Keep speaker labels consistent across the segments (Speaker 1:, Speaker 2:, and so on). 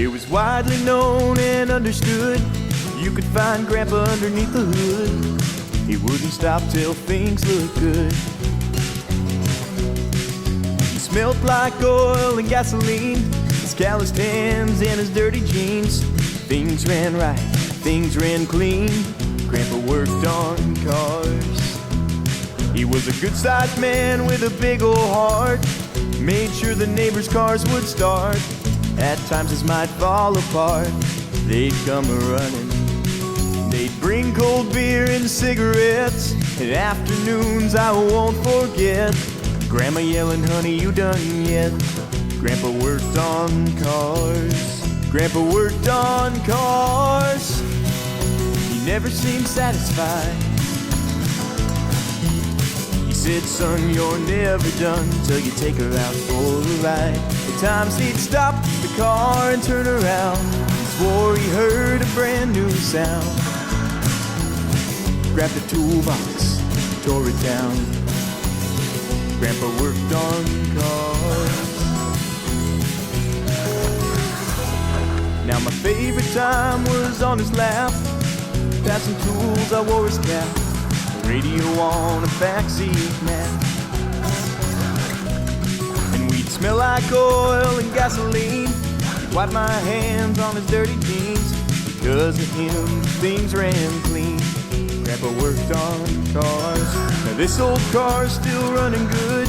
Speaker 1: It was widely known and understood you could find Grandpa underneath the hood. He wouldn't stop till things looked good. He smelled like oil and gasoline, his calloused hands and his dirty jeans. Things ran right, things ran clean. Grandpa worked on cars. He was a good-sized man with a big old heart. Made sure the neighbors' cars would start. At times this might fall apart. They'd come a-running. They'd bring cold beer and cigarettes. And afternoons I won't forget. Grandma yelling, honey, you done yet? Grandpa worked on cars. Grandpa worked on cars. He never seemed satisfied. He said, son, you're never done till you take her out for a ride. At times he'd stop the car and turn around. He swore he heard a brand new sound. Grabbed a toolbox, tore it down. Grandpa worked on cars. Now my favorite time was on his lap. Passing tools, I wore his cap. Radio on a backseat mat. And we'd smell like oil and gasoline. He'd wipe my hands on his dirty jeans. Because of him, things ran clean. Grandpa worked on cars. Now this old car's still running good,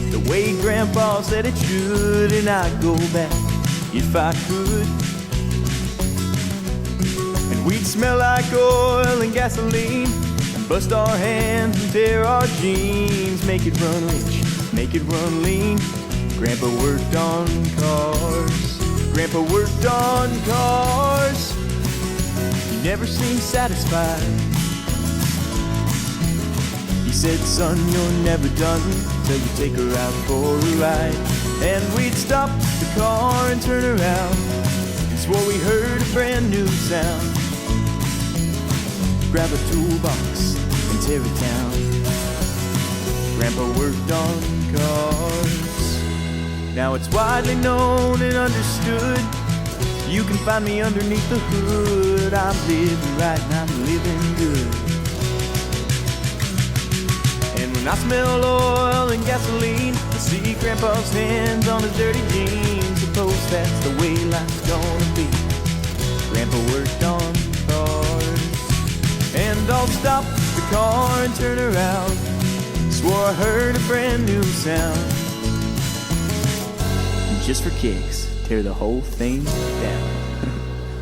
Speaker 1: the way Grandpa said it should. And I'd go back if I could. And we'd smell like oil and gasoline, bust our hands and tear our jeans. Make it run rich, make it run lean. Grandpa worked on cars. Grandpa worked on cars. He never seemed satisfied. He said, son, you're never done till you take her out for a ride. And we'd stop the car and turn around. He swore we heard a brand new sound. Grab a toolbox and tear it down. Grandpa worked on cars. Now it's widely known and understood you can find me underneath the hood. I'm living right and I'm living good. And when I smell oil and gasoline, I see Grandpa's hands on his dirty jeans. Suppose that's the way life's gonna be. Grandpa worked on cars. And I'll stop the car and turn around. Swore I heard a brand new sound. And just for kicks, tear the whole thing down.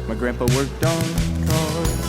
Speaker 1: My grandpa worked on cars.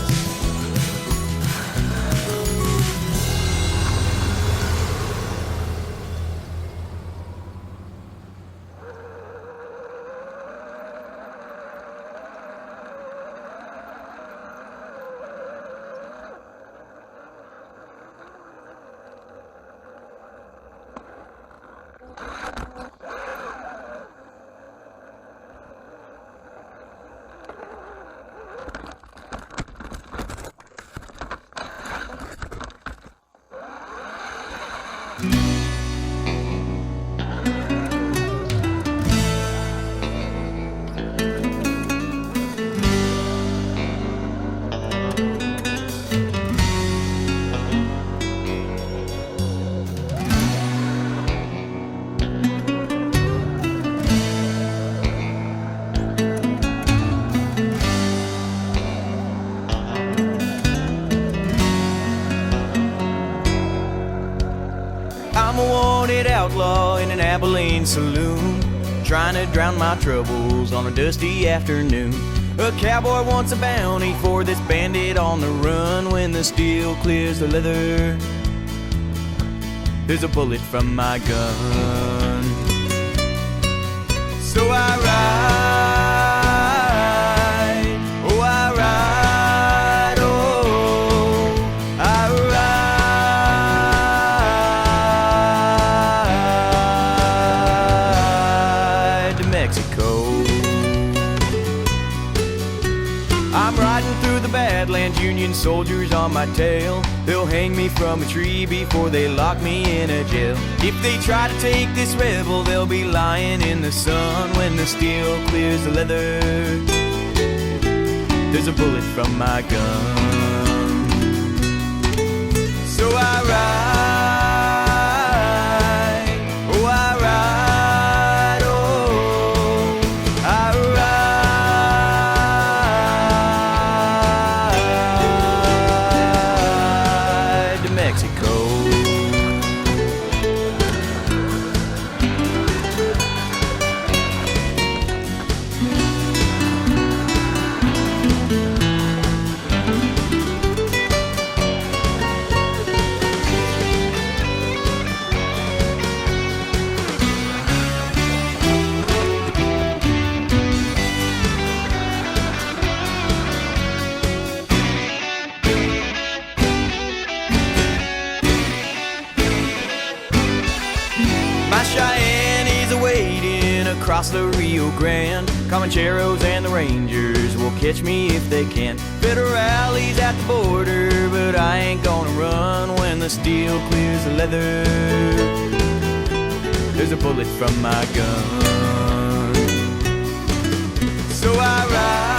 Speaker 1: I'm a wanted outlaw in an Abilene saloon, trying to drown my troubles on a dusty afternoon. A cowboy wants a bounty for this bandit on the run. When the steel clears the leather, there's a bullet from my gun. So I ride, oh I ride, oh I ride to Mexico. I'm riding through the Badlands, Union soldiers on my tail. They'll hang me from a tree before they lock me in a jail. If they try to take this rebel, they'll be lying in the sun when the steel clears the leather. There's a bullet from my gun. So I ride, oh I ride, oh I ride to Mexico. My Cheyennes are waiting across the Rio Grande. Comancheros and the Rangers will catch me if they can. Federales at the border, but I ain't gonna run when the steel clears the leather. There's a bullet from my gun. So I ride.